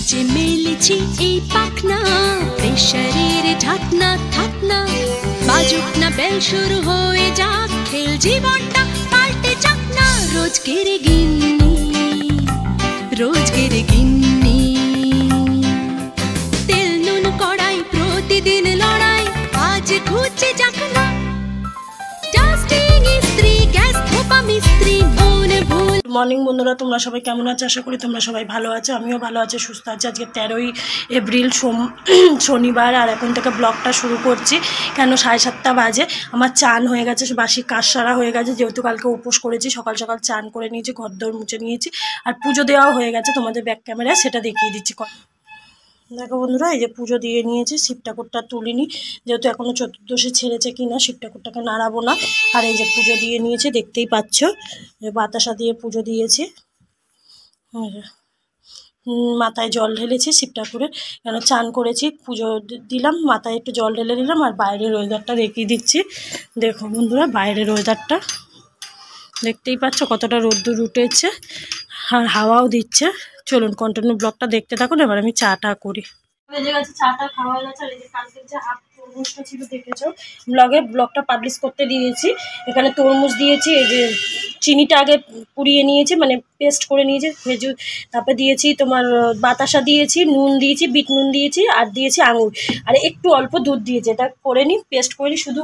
যে মেলেছি এই পাখনা, প্রেশারের ঢাকনা থাকনা, বাজুক না বেল শুরু হয়ে যাক, খেল জীবনটা পাল্টে যাক না। রোজকের গিন্নি, রোজকের গিন্নি, তেল নুন কড়াই প্রতিদিন লড়াই, আজ ঘুচে যাক না। ডাস্টিং ইস্ত্রি, গ্যাস ধোপা মিস্ত্রি, মনে ভুল। মর্নিং বন্ধুরা, তোমরা সবাই কেমন আছো? আশা করি তোমরা সবাই ভালো আছো। আমিও ভালো আছি, সুস্থ আছি। আজকে 13ই এপ্রিল শনিবার, আর এখন থেকে ব্লগটা শুরু করছি। কেন 7:30 বাজে। আমার চান হয়ে গেছে, বাসি কাজ সারা হয়ে গেছে, যেহেতু কালকে উপোস করেছি। সকাল সকাল চান করে নিয়েছি, ঘর দৌড় মুছে নিয়েছি, আর পুজো দেওয়াও হয়ে গেছে। তোমাদের ব্যাক ক্যামেরায় সেটা দেখিয়ে দিচ্ছি। দেখো বন্ধুরা, এই যে পুজো দিয়ে নিয়েছি। শিব ঠাকুরটা তুলিনি, যেহেতু এখনও চতুর্দশী ছেড়েছে কিনা, শিব ঠাকুরটাকে নাড়াবো না। আর এই যে পুজো দিয়ে নিয়েছি, দেখতেই পাচ্ছ, বাতাসা দিয়ে পুজো দিয়েছি। মাথায় জল ঢেলেছি শিব ঠাকুরের, কেন চান করেছি, পুজো দিলাম, মাথায় একটু জল ঢেলে দিলাম। আর বাইরের ওয়েদারটা দেখিয়ে দিচ্ছি। দেখো বন্ধুরা, বাইরের ওয়েদারটা দেখতেই পাচ্ছ কতটা রোদ্দুর উঠেছে, আর হাওয়াও দিচ্ছে। চলুন কন্টিনিউ ব্লগটা দেখতে থাকুন। এবার আমি চাটা করি। বেজে গেছে, চাটা খাওয়া হয়ে গেছে। আর এই যে কালকে যে হাফ তরমুজটা ছিল দেখেছো ব্লগটা পাবলিশ করতে দিয়েছি। এখানে তরমুজ দিয়েছি, এই যে চিনিটা আগে পুড়িয়ে নিয়েছি, মানে পেস্ট করে নিয়েছি খেজুর, তারপরে দিয়েছি তোমার বাতাসা দিয়েছি, নুন দিয়েছি, বিট নুন দিয়েছি, আর দিয়েছি আঙুর, আর একটু অল্প দুধ দিয়েছি। এটা করে নিই, পেস্ট করে নিই। শুধু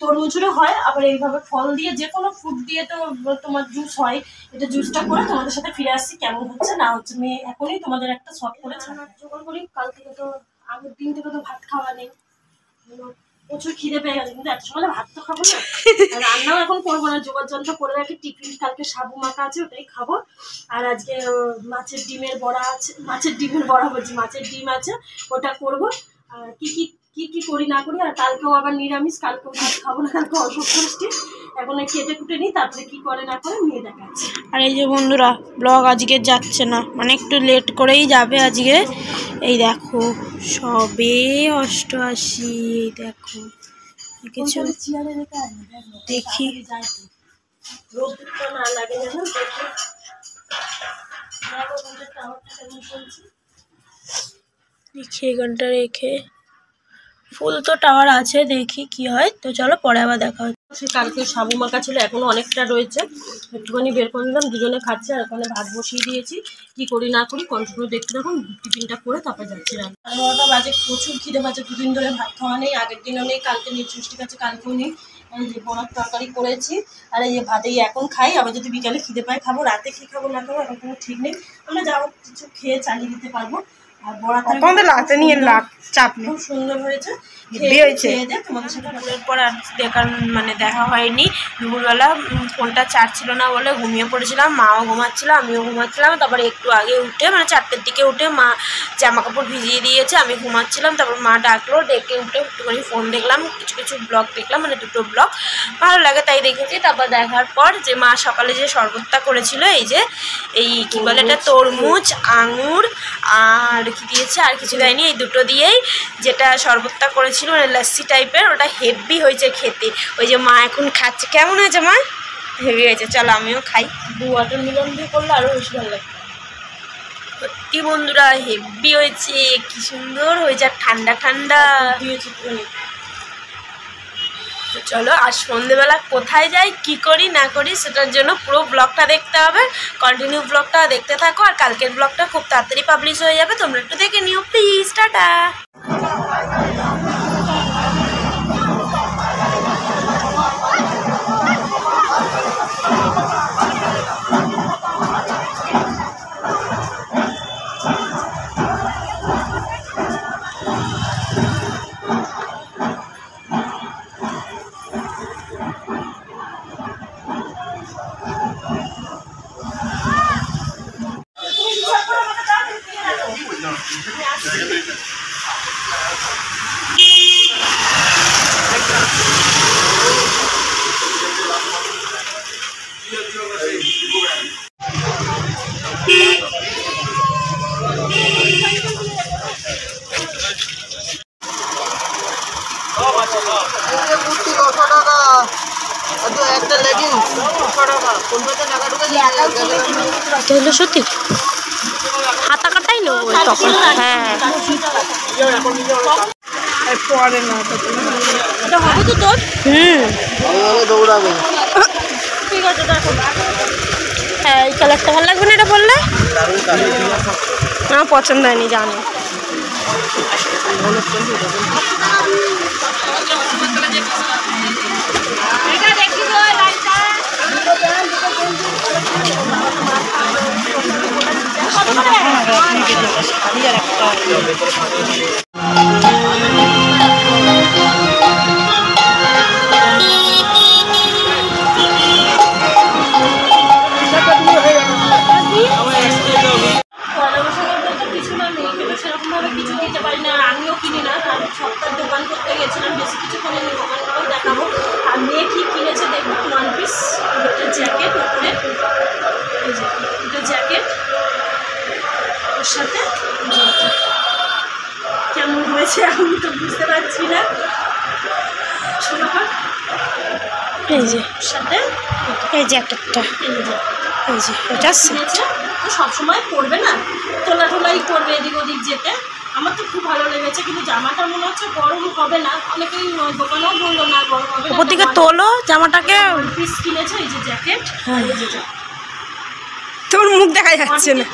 তরমুজেরও হয়, আবার এইভাবে ফল দিয়ে, যে কোনো ফ্রুট দিয়ে তো তোমার জুস হয়। এটা জুসটা করে তোমাদের সাথে ফিরে আসছি, কেমন হচ্ছে না হচ্ছে। মেয়ে এখনই তোমাদের একটা শর্ট করে জোগাড় করি। কাল থেকে তো আগের দিন থেকে তো ভাত খাওয়া নেই, প্রচুর খিদে পেয়ে গেছে, কিন্তু এত সকালে ভাত তো খাবো না। রান্নাও এখন করবো না, জোগাড় যন্ত্র করে রাখি। টিফিন কালকে সাবু মাখা আছে, ওটাই খাবো। আর আজকে মাছের ডিমের বড়া আছে, মাছের ডিম আছে, ওটা করবো। আর কি করি না করি। আর কালকেও আবার নিরামিষ, কালকেও ভাত খাবো না, কালকে অসুখ ষষ্ঠী। এখন কেটে কুটে নিই, তারপরে কি করে না করে মেয়ে দেখাচ্ছে। আর এই যে বন্ধুরা, ব্লগ আজকে যাচ্ছে না, মানে একটু লেট করেই যাবে আজকে। এই দেখো সবে 88, দেখো কিছু দেখি, না লাগে জানো। দেখি এখানটা রেখে, ফুল তো টাওয়ার আছে, দেখি কি হয়। তো চলো পরে আবার দেখা হচ্ছে। সে কালকে সাবু মাখা ছিল, এখনো অনেকটা রয়েছে, একটুখানি বের করে নিলাম, দুজনে খাচ্ছে। আর ওখানে ভাত বসিয়ে দিয়েছি, কি করি না করি কন্টিনিউ দেখতে থাকুন। টিফিনটা করে তারপরে যাচ্ছি রান্না। 11টা বাজে, প্রচুর খিদে পাচ্ছে। দুদিন ধরে ভাত খাওয়া নেই, আগের দিনও নেই, কালকে নেই, ষষ্ঠী কাছে কালকেও নেই। এই যে বড়ার তরকারি করেছি, আর এই যে ভাত, এই এখন খাই, আবার যদি বিকালে খিদে পায় খাবো, রাতে কি খাবো না খাবো এখন কোনো ঠিক নেই। আমরা যাও কিছু খেয়ে চালিয়ে দিতে পারবো। আর বড়াটা রাতে নিয়ে চাপ খুব সুন্দর হয়েছে, তোমাদের সাথে পর আর দেখা হয়নি। দুপুরবেলা ফোনটা চার্জ ছিল না বলে ঘুমিয়ে পড়েছিলাম, মাও ঘুমাচ্ছিল, আমিও ঘুমাচ্ছিলাম। তারপরে একটু আগে উঠে, মানে 4টের দিকে উঠে মা জামা কাপড় ভিজিয়ে দিয়েছে, আমি ঘুমাচ্ছিলাম। তারপর মা ডাকলো, ডেকে উঠে একটুখানি ফোন দেখলাম, কিছু ব্লগ দেখলাম, মানে 2টো ব্লগ ভালো লাগে তাই দেখেছি। তারপর দেখার পর যে মা সকালে যে শরবতটা করেছিল, এই কি বলে এটা, তরমুজ, আঙুর আর কি দিয়েছে, আর কিছু দেয়নি, এই দুটো দিয়েই যেটা শরবতটা করেছিল, মানে লস্যি টাইপের, ওটা হেভি হয়েছে খেতে। ওই যে মা এখন খাচ্ছে। কেমন হয়েছে মা? হেভি হয়েছে। চলো আমিও খাই। ওয়াটারমেলন দিয়ে করলে আরও বেশি ভালো লাগবে। সত্যি বন্ধুরা হেভি হয়েছে, কি সুন্দর হয়েছে, আর ঠান্ডা ঠান্ডা দিয়েছে। তো চলো, আর সন্ধেবেলা কোথায় যাই, কি করি না করি, সেটার জন্য পুরো ব্লগটা দেখতে হবে। কন্টিনিউ ব্লগটা দেখতে থাকো। আর কালকের ব্লগটা খুব তাড়াতাড়ি পাবলিশ হয়ে যাবে, তোমরা একটু দেখে নিও প্লিজ। টাটা। সত্যি হাতা কাটাই নেবো। তখন। হ্যাঁ পরে না এটা হবে তো তোর। দৌড়াবে ঠিক আছে দেখো। হ্যাঁ এই কালারটা ভালো লাগবে না এটা বললে? আমার পছন্দ হয়নি জানি। আমিও কিনি না, কারণ সপ্তাহ দোকান করতে গেছিলাম, বেশি কিছু কিনে দোকানটাও দেখাবো। আর মেয়ে কি কিনেছে দেখবো, ওয়ান পিস একটা জ্যাকেট ওপরে, দুটো জ্যাকেট ওর সাথে কেমন হয়েছে আমি তো বুঝতে পারছি না। এই যে সাথে এই জ্যাকেটটা, এই যে এটা কিনেছে, তো সবসময় পরবে না, তোলা টোলাই করবে এদিক ওদিক যেতে। আমার তো খুব ভালো লেগেছে, কিন্তু জামাটা মনে হচ্ছে গরম হবে না, অনেকেই দোকানেও বললো না গরম হবে না। ওপর দিকে তোলো জামাটাকে, পিস কিনেছে। এই যে জ্যাকেট, তোর মুখ দেখা যাচ্ছে না,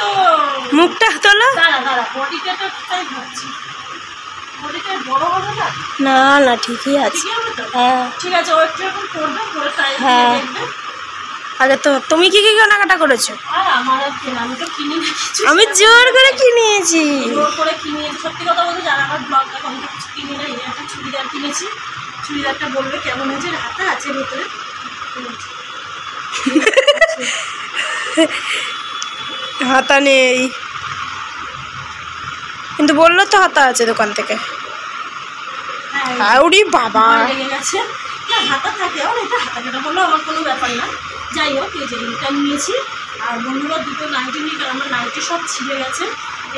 মুখটা তোলো। দাঁড়া দাঁড়া, বডিটা তো তাই ভাবছি, বডিটা বড় হবে না? না না ঠিকই আছে। হ্যাঁ ঠিক আছে, ও একটু এখন করবে, করে তাই দেখবে। আগে তো তুমি কি কি কেনাকাটা করেছো? আমার আমি তো কিনি না কিছু, আমি জোর করে কিনেছি, জোর করে কিনেছি। সত্যি কথা বলতে যারা আমার ব্লগ দেখো আমি তো কিছু কিনি না। এই একটা চুড়িদার কিনেছি, চুড়িদারটা বলবে কেমন হয়েছে, হাতা আছে ভেতরে, হাতা নেই কিন্তু বললো তো হাতা আছে দোকান থেকে। আউরি বাবা লেগে গেছে না, হাতা থাকে, আর এটা হাতা কাটা বললো আমার কোনো ব্যাপার না। যাই হোক, এই যে এটা নিয়েছি। আর বন্ধুরা দুটো নাইটি নিয়ে, কারণ আমার নাইটি সব ছিঁড়ে গেছে।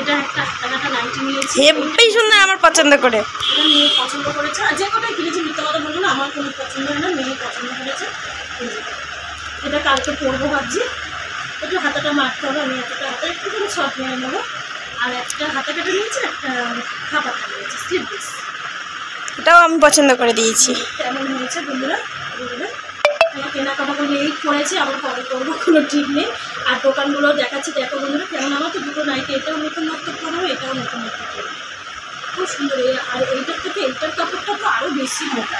এটা একটা হাতা কাটা নাইটি নিয়েছি, হেব্বি সুন্দর, আমার পছন্দ করে। এটা মেয়ে পছন্দ করেছে, আর যে কটাই কিনেছি মিথ্যা কথা বলবো না, আমার কোনো পছন্দ হয় না, মেয়ে পছন্দ করেছে। এটা কালকে পরবো ভাবছি। একটু হাতাটা মারতে হবে, আমি হাতাটা একটু করে শর্ট নিয়ে নেবো। আর একটা হাতা কাটা নিয়েছি, একটা হাতা কাটা নিয়েছি স্লিভলেস, এটাও আমি পছন্দ করে দিয়েছি। কেমন হয়েছে বন্ধুরা বলবে। কেনাকাটা করে এই করেছি, আবার কবে করবো কোনো ঠিক নেই। আর দোকানগুলো দেখাচ্ছি, দেখো বন্ধুরা কেমন। আমার তো দুটো নাইটি, এটাও নতুনত্ব করবো, এটাও নতুনত্ব করবো, খুব সুন্দর। আর এইটার থেকে এইটার কাপড়টা তো আরও বেশি মোটা,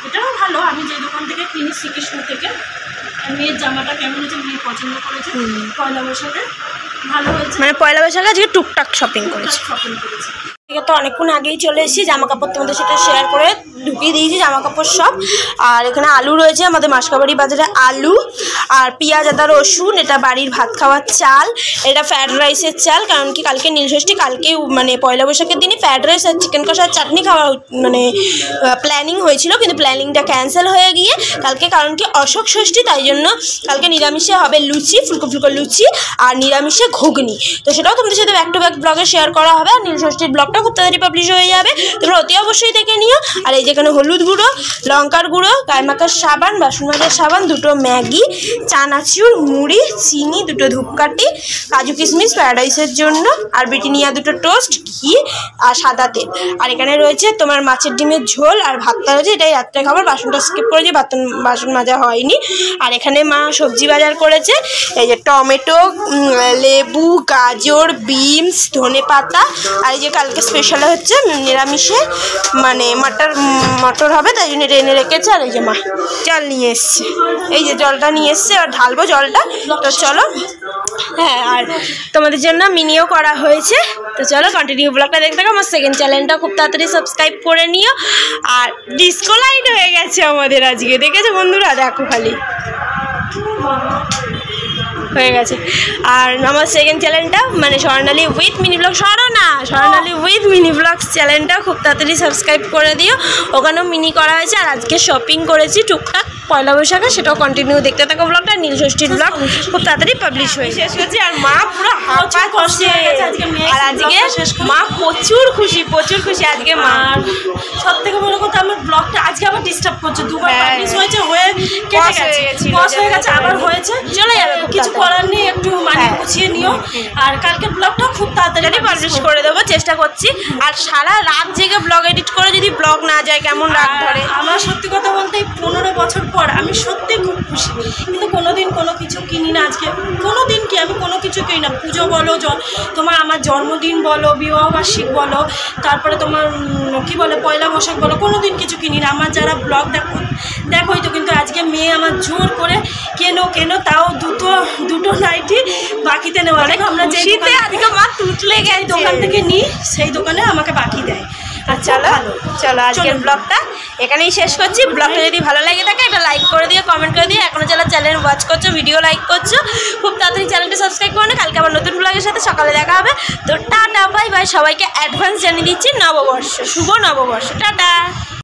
এটাও ভালো। আমি যে দোকান থেকে কিনি শ্রীকৃষ্ণ থেকে। মেয়ের জামাটা কেমন হয়েছে, মেয়ে পছন্দ করেছে। পয়লা বৈশাখে ভালো হয়েছে, মানে পয়লা বৈশাখে আজকে টুকটাক শপিং করেছি। তো অনেকক্ষণ আগেই চলে এসেছি, জামা কাপড় তোমাদের সাথে শেয়ার করে ঢুকিয়ে দিয়েছি জামা কাপড় সব। আর এখানে আলু রয়েছে, আমাদের মাসকাবাড়ি বাজারে আলু, আর পেঁয়াজ আদা রসুন, এটা বাড়ির ভাত খাওয়ার চাল, এটা ফ্রায়েড রাইসের চাল। কারণ কি কালকে নীলষষ্ঠী, কালকে মানে পয়লা বৈশাখের দিনই ফ্রায়েড রাইস আর চিকেন কষার চাটনি খাওয়া মানে প্ল্যানিং হয়েছিল, কিন্তু প্ল্যানিংটা ক্যান্সেল হয়ে গিয়ে কালকে, কারণ কি অশোক ষষ্ঠী, তাই জন্য কালকে নিরামিষে হবে লুচি, ফুলকো ফুলকো লুচি, আর নিরামিষে ঘুগনি। তো সেটাও তোমাদের সাথে ব্যাক টু ব্যাক ব্লগে শেয়ার করা হবে। আর নীলষষ্ঠীর ব্লগটা খুব তাড়াতাড়ি পাবলিশ হয়ে যাবে, তোমরা অতি অবশ্যই দেখে নিও। আর এই যেখানে হলুদ গুঁড়ো, লঙ্কার গুঁড়ো, গায়মাখার সাবান, বাসন মাজার সাবান, দুটো ম্যাগি, চানাচুর, মুড়ি, চিনি, দুটো ধূপকাঠি, কাজু কিশমিশ ফ্রায়েড রাইসের জন্য, আর ব্রিটানিয়া দুটো টোস্ট, ঘি আর সাদা তেল। আর এখানে রয়েছে তোমার মাছের ডিমের ঝোল, আর ভাতটা রয়েছে, এটাই রাত্রে খাবার। বাসনটা স্কিপ করেছি, বাসন মাজা হয়নি। আর এখানে মা সবজি বাজার করেছে, এই যে টমেটো, লেবু, গাজর, বিনস, ধনে পাতা। আর এই যে কালকে স্পেশাল হচ্ছে নিরামিষে মানে মটর হবে, তাই জন্য এটা এনে রেখেছে। আর এই যে মা জল নিয়ে এসছে, এই যে জলটা নিয়ে এসছে, আর ঢালবো জলটা। তো চলো, হ্যাঁ, আর তোমাদের জন্য মিনিও করা হয়েছে। তো চলো কন্টিনিউ ব্লগটা দেখতে থাকো। আমার সেকেন্ড চ্যানেলটা খুব তাড়াতাড়ি সাবস্ক্রাইব করে নিও। আর ডিসকো লাইট হয়ে গেছে আমাদের আজকে, দেখেছো বন্ধুরা, দেখো খালি হয়ে গেছে। আর আমার সেকেন্ড চ্যানেলটা মানে Swarnali with mini blog, Swarnali with mini blogs চ্যানেলটা খুব তাড়াতাড়ি সাবস্ক্রাইব করে দিও, ওখানেও মিনি করা হয়েছে। আর আজকে শপিং করেছি টুকটাক পয়লা বৈশাখে, সেটাও কন্টিনিউ দেখতে থাকো ব্লগটা। নীলষষ্ঠীর ব্লগ খুব তাড়াতাড়ি পাবলিশ হয়ে শেষ হয়েছে। আর মা পুরো হাঁপা কষ্ট হয়ে গেছে আজকে, আর আজকে শেষ করি। মা প্রচুর খুশি আজকে মা। আর সব থেকে বড় কথা আমার ব্লগটা আজকে আবার ডিস্টার্ব করছে, দুবার পাবলিশ হয়েছে, হয়ে কেটে গেছে, বস হয়ে গেছে, আবার হয়েছে, চলে যাবে, কিছু করার নেই, একটু মানিয়ে গুছিয়ে নিও। আর কালকের ব্লগটাও খুব তাড়াতাড়ি পাবলিশ করে দেবো, চেষ্টা করছি। আর সারা রাত জেগে ব্লগ এডিট করে যদি ব্লগ না যায় কেমন রাত ধরে। আমার সত্যি কথা বলতে 15 বছর পর আমি সত্যি খুব খুশি, কিন্তু কোনোদিন কোনো কিছু কিনি না। আজকে কোনো দিন কি আমি কোনো কিছু কিনি না, পুজো বলো, তোমার আমার জন্মদিন বলো, বিবাহবার্ষিক বলো, তারপরে তোমার কি বলে পয়লা বৈশাখ বলো, কোনো দিন কিছু কিনি না। আমার যারা ব্লগ দেখোই তো, কিন্তু আজকে মেয়ে আমার জোর করে কেন তাও দুটো নাইটি বাকিতে নেওয়া, আমরা যে আজকে মা তুতলে গেছে, দোকান থেকে নিই সেই দোকানে আমাকে বাকি দেয়। চলো আজকের ব্লগটা এখানেই শেষ করছি। ব্লগটা যদি ভালো লাগে থাকে একটা লাইক করে দিও, কমেন্ট করে দিও। এখনো যারা চ্যানেল ওয়াচ করছো, ভিডিও লাইক করছো, খুব তাড়াতাড়ি চ্যানেলটা সাবস্ক্রাইব করো না। কালকে আবার নতুন ব্লগের সাথে সকালে দেখা হবে। তো টাটা বাই বাই, সবাইকে অ্যাডভান্স জানিয়ে দিচ্ছি নববর্ষ, শুভ নববর্ষ, টাটা।